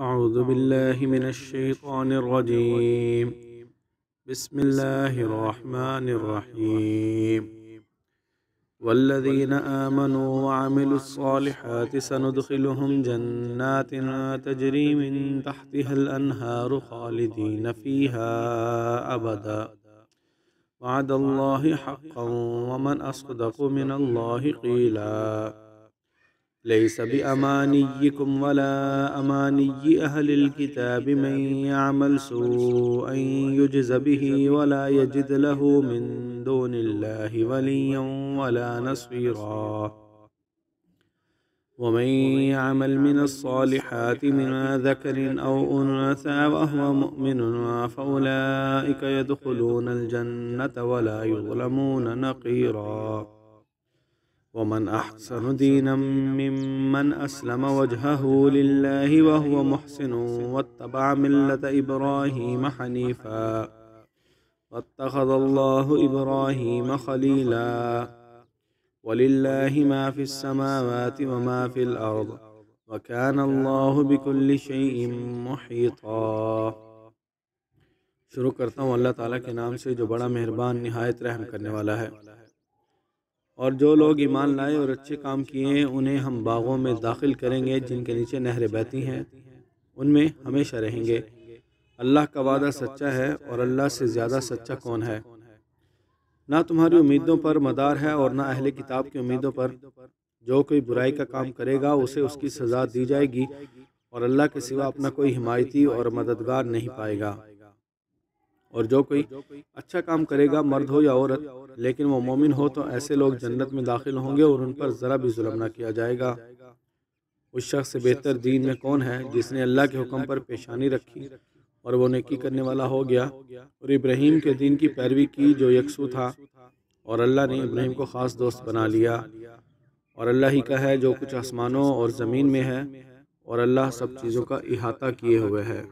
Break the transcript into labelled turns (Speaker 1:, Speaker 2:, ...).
Speaker 1: أعوذ بالله من الشيطان الرجيم. بسم الله الرحمن الرحيم. والذين آمنوا وعملوا الصالحات سندخلهم جنات تجري من تحتها الأنهار خالدين فيها أبدا وعد الله حقا ومن أصدق من الله قيلا. ليس بأمانيكم ولا أماني أهل الكتاب من يعمل سوءا يجز به ولا يجد له من دون الله وليا ولا نصيرا. ومن يعمل من الصالحات من ذكر أو أنثى وهو مؤمن فأولئك يدخلون الجنة ولا يظلمون نقيرا. ومن أحسن دينا ممن أسلم وجهه لله وهو محسن واتبع ملة إبراهيم حنيفا واتخذ الله إبراهيم خليلا. ولله ما في السماوات وما في الأرض وكان الله بكل شيء محيطا. شروع کرتا ہوں اللہ تعالیٰ کے نام سے جو بڑا مہربان نہایت رحم کرنے والا ہے. اور جو لوگ ایمان لائے اور اچھے کام کیے انہیں ہم باغوں میں داخل کریں گے جن کے نیچے نہریں بہتی ہیں، ان میں ہمیشہ رہیں گے. اللہ کا وعدہ سچا ہے اور اللہ سے زیادہ سچا کون ہے. نہ تمہاری امیدوں پر مدار ہے اور نہ اہل کتاب کی امیدوں پر. جو کوئی برائی کا کام کرے گا اسے اس کی سزا دی جائے گی اور اللہ کے سوا اپنا کوئی حمایتی اور مددگار نہیں پائے گا. اور جو کوئی اچھا کام کرے گا مرد ہو یا عورت لیکن وہ مومن ہو تو ایسے لوگ جنت میں داخل ہوں گے اور ان پر ذرا بھی ظلم نہ کیا جائے گا. اس شخص سے بہتر دین میں کون ہے جس نے اللہ کے حکم پر پیشانی رکھی اور وہ نیکی کرنے والا ہو گیا اور ابراہیم کے دین کی پیروی کی جو یکسو تھا. اور اللہ نے ابراہیم کو خاص دوست بنا لیا. اور اللہ ہی کا ہے جو کچھ آسمانوں اور زمین میں ہے اور اللہ سب چیزوں کا احاطہ کیے ہوئے ہے.